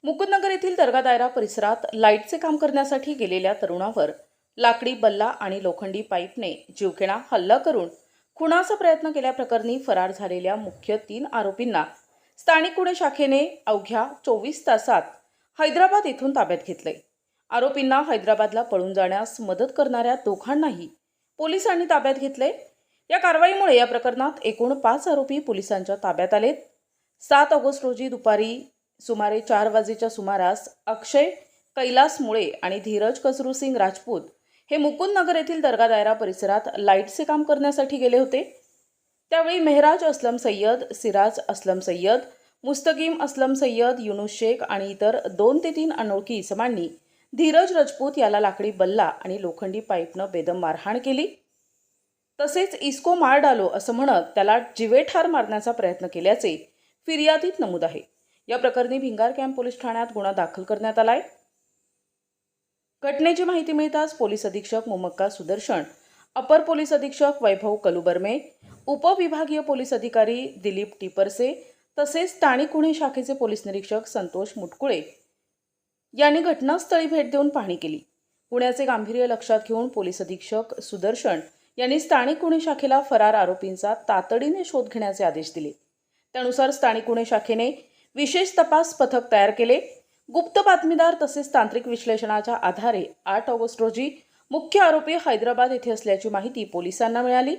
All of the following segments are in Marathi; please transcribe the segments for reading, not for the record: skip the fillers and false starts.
मुकुंदनगर येथील दर्गा दायरा परिसरात लाईटचे काम करण्यासाठी गेलेल्या तरुणावर लाकडी बल्ला आणि लोखंडी पाईपने जीवघेणा हल्ला करून खुनाचा प्रयत्न केल्याप्रकरणी फरार झालेल्या मुख्य 3 आरोपींना स्थानिक गुन्हे शाखेने अवघ्या 24 तासात हैदराबाद येथून ताब्यात घेतले। आरोपींना हैदराबादला पळून जाण्यास मदत करणाऱ्या दोघांनाही पोलिसांनी ताब्यात घेतले। या कारवाईमुळे या प्रकरणात एकूण 5 आरोपी पोलिसांच्या ताब्यात आलेत। 7 ऑगस्ट रोजी दुपारी सुमारे 4 वाजेच्या सुमारास अक्षय कैलास मुळे आणि धीरज कसरूसिंग राजपूत हे मुकुंदनगर येथील दर्गा दायरा परिसरात लाईटचे काम करण्यासाठी गेले होते। त्यावेळी मेहराज असलम सय्यद, सिराज असलम सय्यद, मुस्तकीम असलम सय्यद, युनुस शेख आणि इतर 2 ते 3 अनोळखी इसमांनी धीरज राजपूत याला लाकडी बल्ला आणि लोखंडी पाईपनं बेदम मारहाण केली। तसेच इसको मार डालो असं म्हणत त्याला जिवेठार मारण्याचा प्रयत्न केल्याचे फिर्यादीत नमूद आहे। या प्रकरणी भिंगार कॅम्प पोलीस ठाण्यात गुन्हा दाखल करण्यात आलाय। घटनेची माहिती मिळताच पोलीस अधीक्षक मोमक्का सुदर्शन, अपर पोलीस अधीक्षक वैभव कलुबर्मे, उपविभागीय पोलीस अधिकारी दिलीप टिपरसे तसेच स्थानिक गुन्हे शाखेचे पोलीस निरीक्षक संतोष मुटकुळे यांनी घटनास्थळी भेट देऊन पाहणी केली। गुन्ह्याचे गांभीर्य लक्षात घेऊन पोलीस अधीक्षक सुदर्शन यांनी स्थानिक गुन्हे शाखेला फरार आरोपींचा तातडीने शोध घेण्याचे आदेश दिले। त्यानुसार स्थानिक गुन्हे शाखेने विशेष तपास पथक तयार केले। गुप्त बातमीदार तसेच तांत्रिक विश्लेषणाच्या आधारे 8 ऑगस्ट रोजी मुख्य आरोपी हैदराबाद येथे असल्याची माहिती पोलिसांना मिळाली।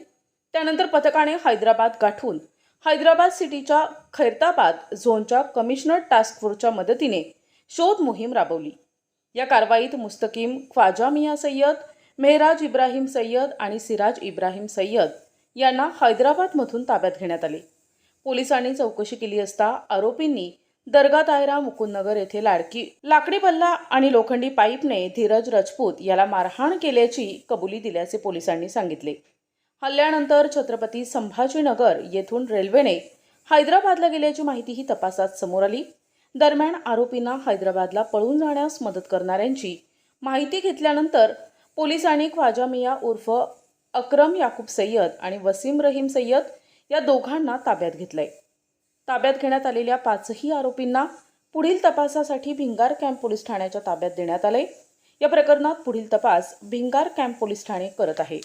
त्यानंतर पथकाने हैदराबाद गाठून हैदराबाद सिटीच्या खैरताबाद झोनच्या कमिशनर टास्क फोर्सच्या मदतीने शोध मोहीम राबवली। या कारवाईत मुस्तकीम ख्वाजा मियां सय्यद, मेहराज इब्राहिम सय्यद आणि सिराज इब्राहिम सय्यद यांना हैदराबादमधून ताब्यात घेण्यात आले। पोलिसांनी चौकशी केली असता आरोपींनी दर्गा दायरा मुकुंदनगर येथे लाकडी बल्ला आणि लोखंडी पाईपने धीरज राजपूत याला मारहाण केल्याची कबुली दिल्याचे पोलिसांनी सांगितले। हल्ल्यानंतर छत्रपती संभाजीनगर येथून रेल्वेने हैदराबादला गेल्याची माहितीही तपासात समोर आली। दरम्यान आरोपींना हैदराबादला पळून जाण्यास मदत करणाऱ्यांची माहिती घेतल्यानंतर पोलिसांनी ख्वाजा मियां उर्फ अक्रम याकूब सय्यद आणि वसीम रहीम सय्यद या दोघांना ताब्यात घेतले। ताब्यात घेण्यात आलेल्या 5ही आरोपींना पुढील तपासासाठी भिंगार कॅम्प पोलीस ठाण्याच्या ताब्यात देण्यात आले। या प्रकरणात पुढील तपास भिंगार कॅम्प पोलीस ठाणे करत आहे।